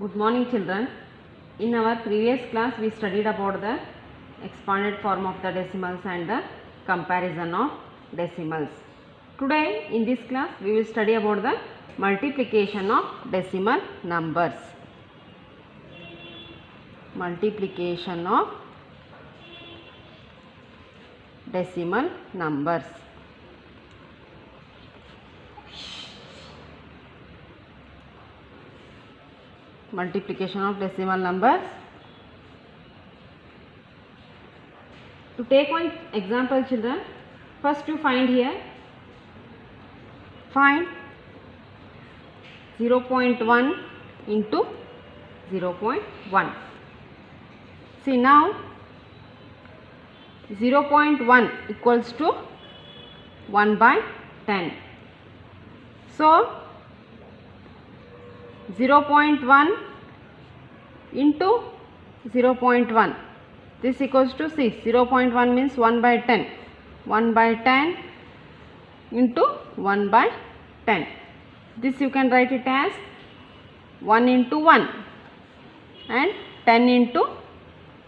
Good morning children. In our previous class we studied about the expanded form of the decimals and the comparison of decimals. Today in this class we will study about the multiplication of decimal numbers. Multiplication of decimal numbers. Multiplication of decimal numbers. To take one example children, first you find here, find 0.1 into 0.1. See now 0.1 equals to 1 by 10. So 0.1 into 0.1, this equals to 6. 0.1 means 1 by 10. 1 by 10 into 1 by 10. This you can write it as 1 into 1 and 10 into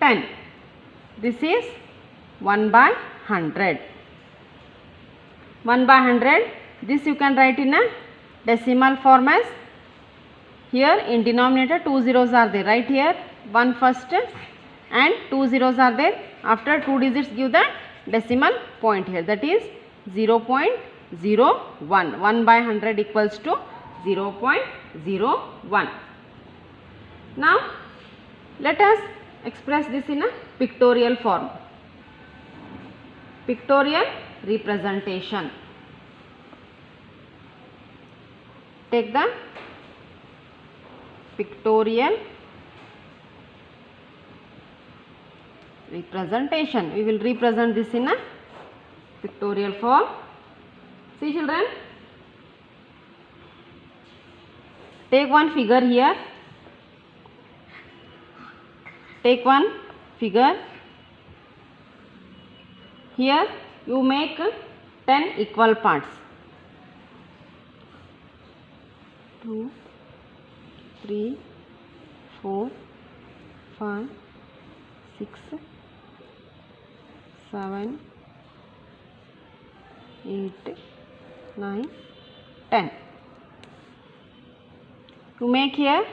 10. This is 1 by 100. 1 by 100, this you can write in a decimal form as, here in denominator 2 zeros are there, right here 1 first and 2 zeros are there. After 2 digits give the decimal point here, that is 0.01. 1 by 100 equals to 0.01. Now let us express this in a pictorial form. Pictorial representation. Take the pictorial representation. We will represent this in a pictorial form. See children, take one figure here. Take one figure. Here you make 10 equal parts. 2, 3, 4, 5, 6, 7, 8, 9, 10. You make here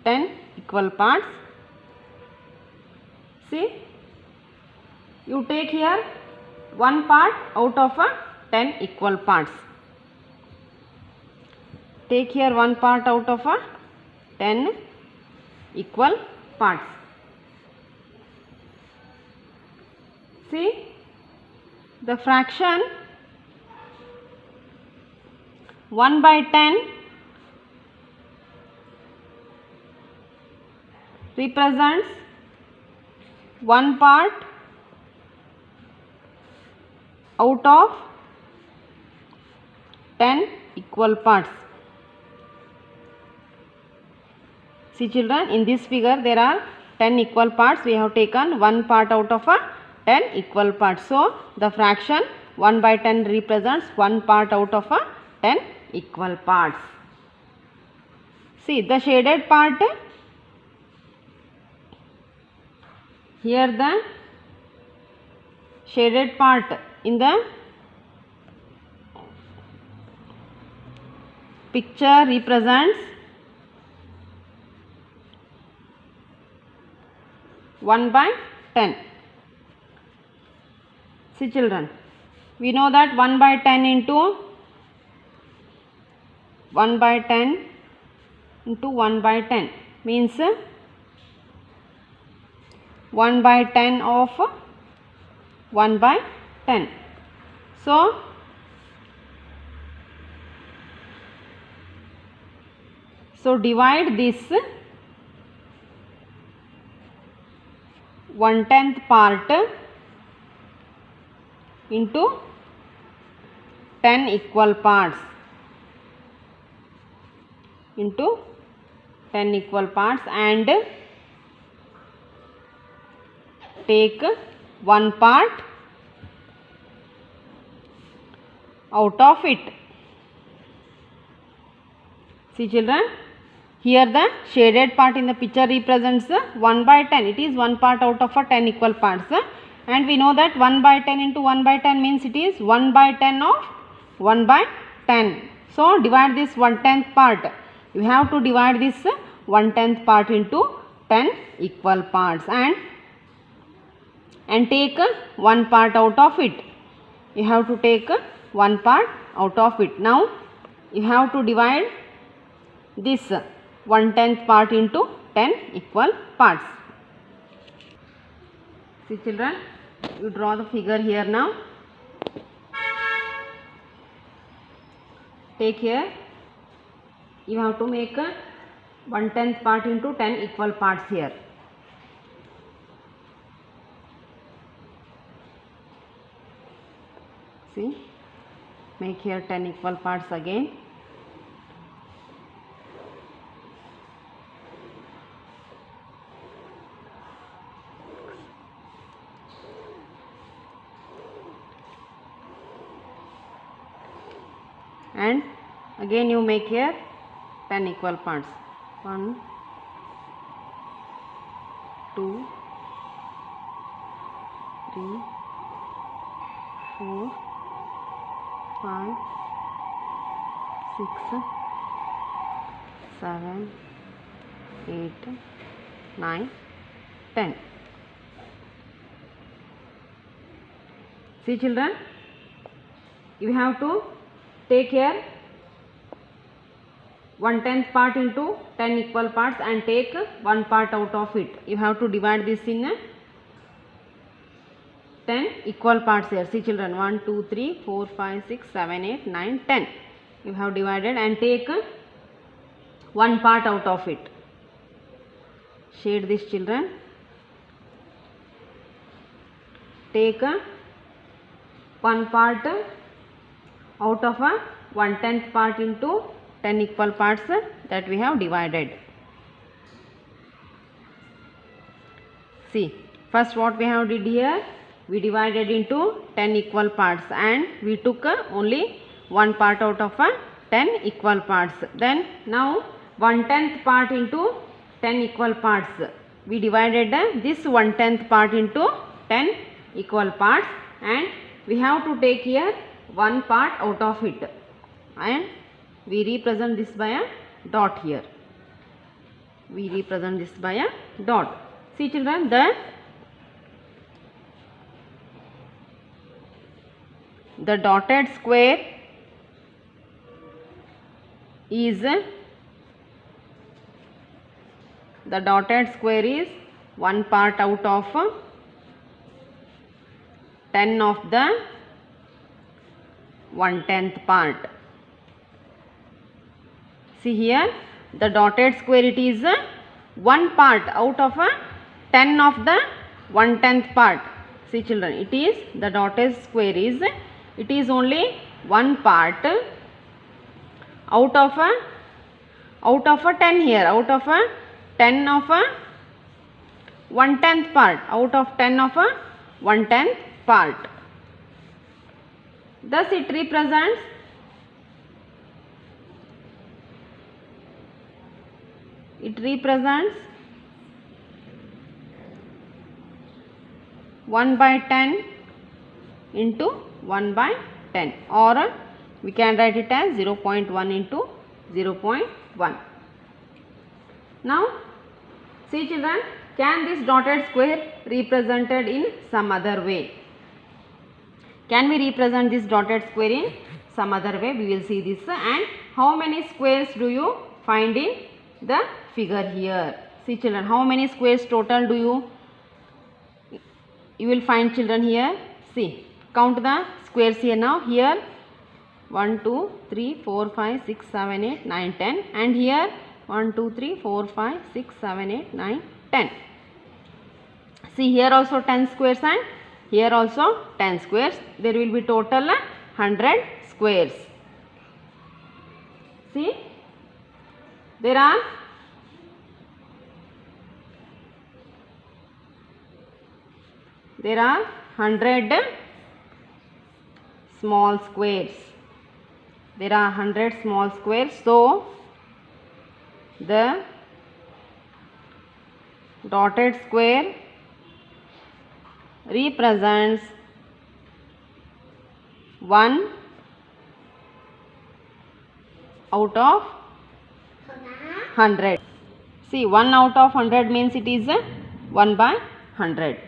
10 equal parts. See, you take here one part out of a 10 equal parts. Take here one part out of a 10 equal parts. See, the fraction 1 by 10 represents one part out of 10 equal parts. See children, in this figure there are 10 equal parts. We have taken one part out of a 10 equal parts. So the fraction 1 by 10 represents one part out of a 10 equal parts. See the shaded part. Here the shaded part in the picture represents 1 by 10. See children, we know that 1 by 10 into 1 by 10 into 1 by 10 means 1 by 10 of 1 by 10. So divide this 1/10 part into 10 equal parts. Into 10 equal parts and take one part out of it. See children, Here the shaded part in the picture represents 1 by 10. It is one part out of a 10 equal parts. And we know that 1 by 10 into 1 by 10 means it is 1 by 10 of 1 by 10. So divide this 1/10 part. You have to divide this 1/10 part into 10 equal parts and take one part out of it. You have to take one part out of it. Now you have to divide this 1/10 part into 10 equal parts. See children, you draw the figure here now. Take here, you have to make 1/10 part into 10 equal parts here. See, make here 10 equal parts again. And again you make here 10 equal parts. 1, 2, 3, 4, 5, 6, 7, 8, 9, 10. See children, you have to take here 1/10 part into 10 equal parts and take one part out of it. You have to divide this in 10 equal parts here. See children, 1, 2, 3, 4, 5, 6, 7, 8, 9, 10. You have divided and take one part out of it. Shade this children. Take one part out of a 1/10 part into 10 equal parts that we have divided. See, first what we have did here, we divided into 10 equal parts and we took only one part out of 10 equal parts. Then now 1/10 part into 10 equal parts. We divided this 1/10 part into 10 equal parts and we have to take here one part out of it and we represent this by a dot here. We represent this by a dot. See children, the dotted square is one part out of 10 of the 1/10 part. See here, the dotted square, it is one part out of 10 of the 1/10 part. See children, it is the dotted square is, it is only one part out of a 10 here, out of a 10 of a 1/10 part, out of 10 of a 1/10 part. Thus it represents it represents 1 by 10 into 1 by 10, or we can write it as 0.1 into 0.1. Now see children, can this dotted square represented in some other way? Can we represent this dotted square in some other way? We will see this. And how many squares do you find in the figure here? See children, how many squares total do you will find children here? See, count the squares here now. Here 1, 2, 3, 4, 5, 6, 7, 8, 9, 10, and here 1, 2, 3, 4, 5, 6, 7, 8, 9, 10. See, here also 10 squares and here also 10 squares. There will be total 100 squares. See, there are there are 100 small squares. There are 100 small squares. So the dotted square represents 1 out of 100. See, 1 out of 100 means it is 1 by 100.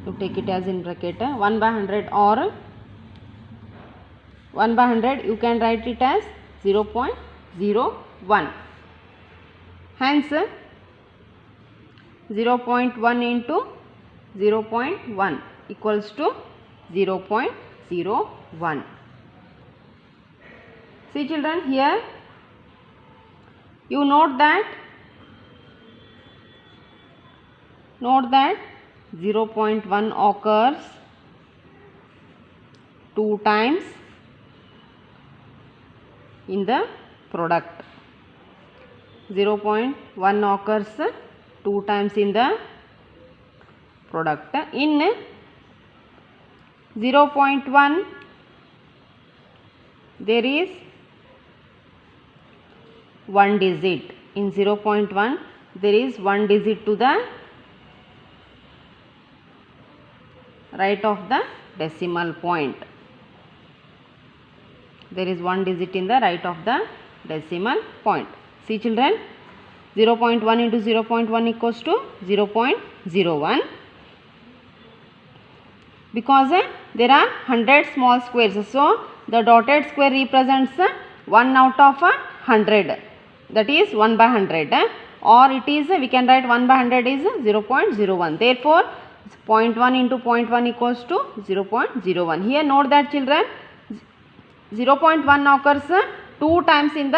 You take it as in bracket 1 by 100, or 1 by 100 you can write it as 0.01. Hence 0.1 into 0.1 equals to 0.01. See children, here you note that 0.1 occurs 2 times in the product. 0.1 occurs 2 times in the product. In 0.1 there is 1 digit. In 0.1 there is 1 digit to the right of the decimal point. There is 1 digit in the right of the decimal point. See children, 0.1 into 0.1 equals to 0.01. Because there are 100 small squares, so the dotted square represents 1 out of 100, that is 1 by 100, or it is, we can write 1 by 100 is 0.01. Therefore 0.1 into 0.1 equals to 0.01. Here note that children, 0.1 occurs 2 times in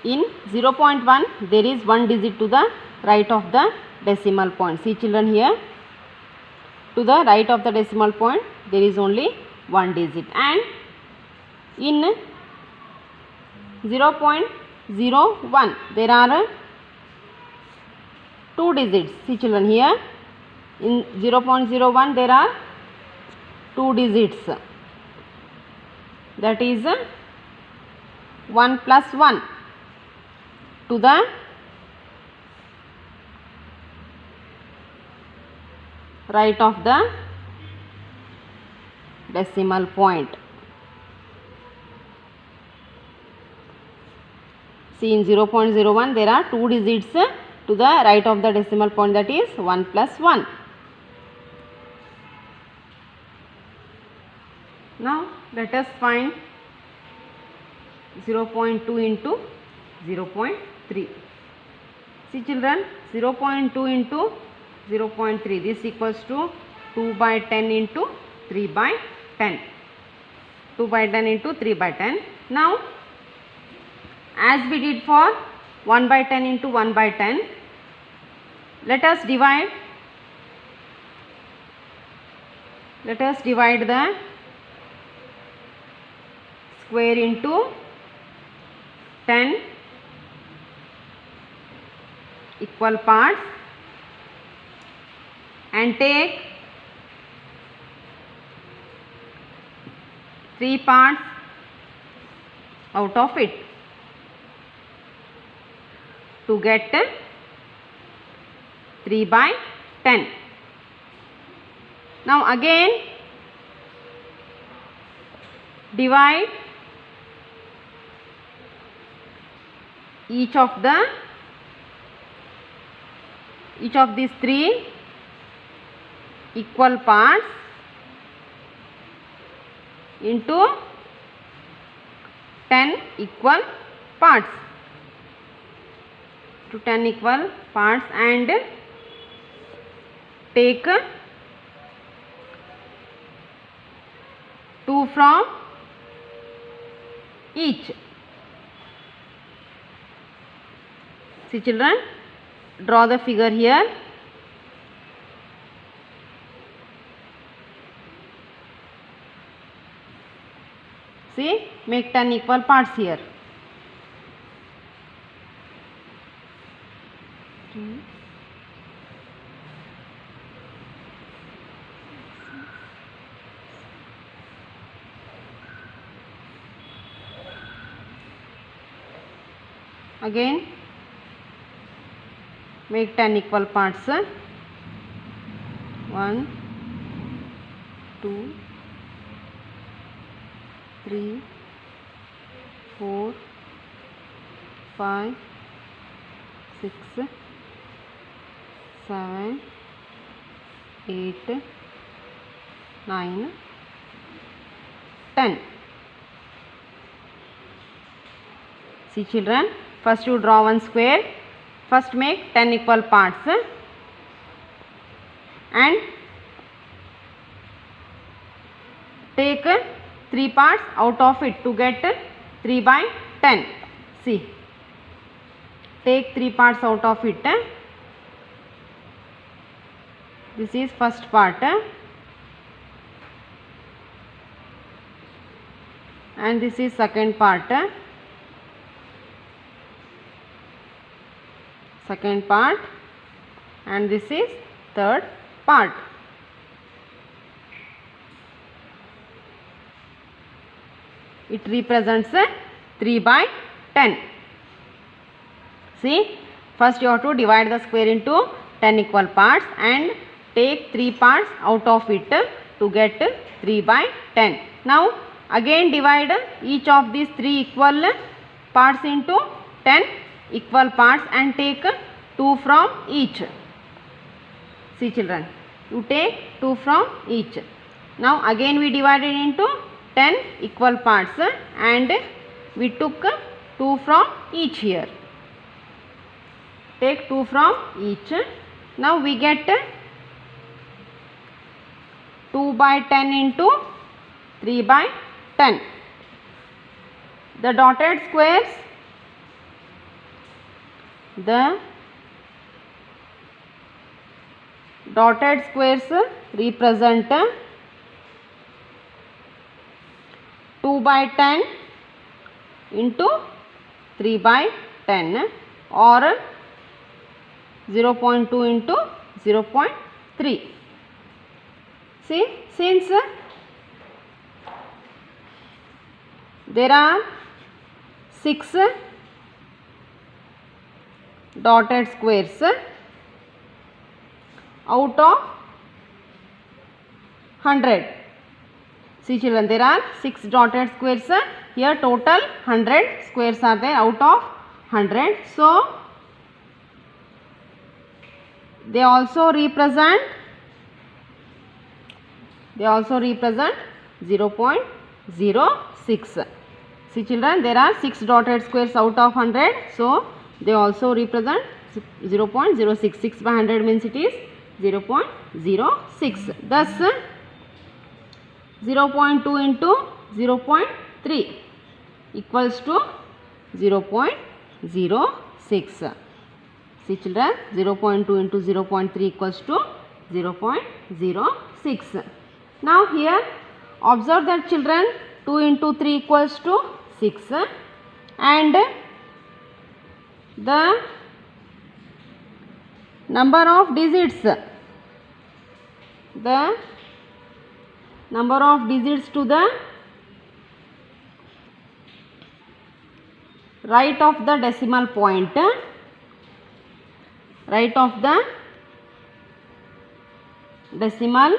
0.1 there is 1 digit to the right of the decimal point. See children, here to the right of the decimal point there is only 1 digit, and in 0.01 there are 2 digits. See children, here in 0.01 there are 2 digits, that is 1 plus 1 to the right of the decimal point. See, in 0.01 there are 2 digits to the right of the decimal point, that is 1 plus 1. Now let us find 0.2 into 0.3. See children, 0.2 into 0.3, this equals to 2 by 10 into 3 by 10. 2 by 10 into 3 by 10. Now as we did for 1 by 10 into 1 by 10, let us divide the square into 10 equal parts and take 3 parts out of it to get 3 by 10. Now again divide each of these 3 equal parts into 10 equal parts, and take 2 from each. See children, draw the figure here. See, make 10 equal parts here. again make 10 equal parts. 1 2 3 4 5 6 7 8 9 10. See children, first you draw one square. First make 10 equal parts and take 3 parts out of it to get 3 by 10. See, take 3 parts out of it. This is first part and this is second part. And this is third part. It represents 3 by 10. See, first you have to divide the square into 10 equal parts and take 3 parts out of it to get 3 by 10. Now again divide each of these 3 equal parts into 10 equal parts and take 2 from each. See children, you take 2 from each. Now again we divided into 10 equal parts and we took 2 from each here. Take 2 from each. Now we get 2 by 10 into 3 by 10. The dotted squares, represent 2 by 10 into 3 by 10 or 0.2 into 0.3. See, since there are 6 dotted squares out of 100. See children, there are 6 dotted squares. Here total 100 squares are there out of 100. So they also represent 0.06. See children, there are 6 dotted squares out of 100. So they also represent 0.06. 6 by 100 means it is 0.06. Thus 0.2 into 0.3 equals to 0.06. See children, 0.2 into 0.3 equals to 0.06. Now here observe that children, 2 into 3 equals to 6 and the number of digits to the right of the decimal point, right of the decimal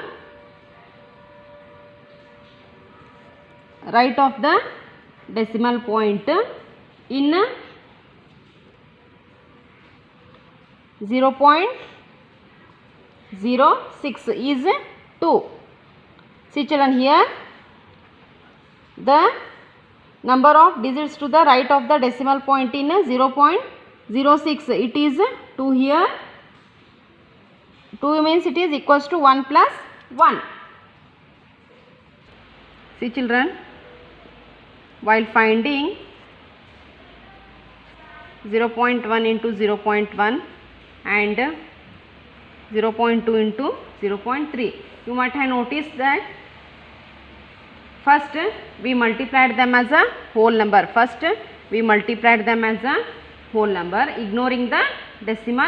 point in 0.06 is 2. See children, here the number of digits to the right of the decimal point in 0.06, it is 2 here. 2 means it is equals to 1 plus 1. See children, while finding 0.1 into 0.1 and 0.2 into 0.3, you might have noticed that first we multiplied them as a whole number. Ignoring the decimal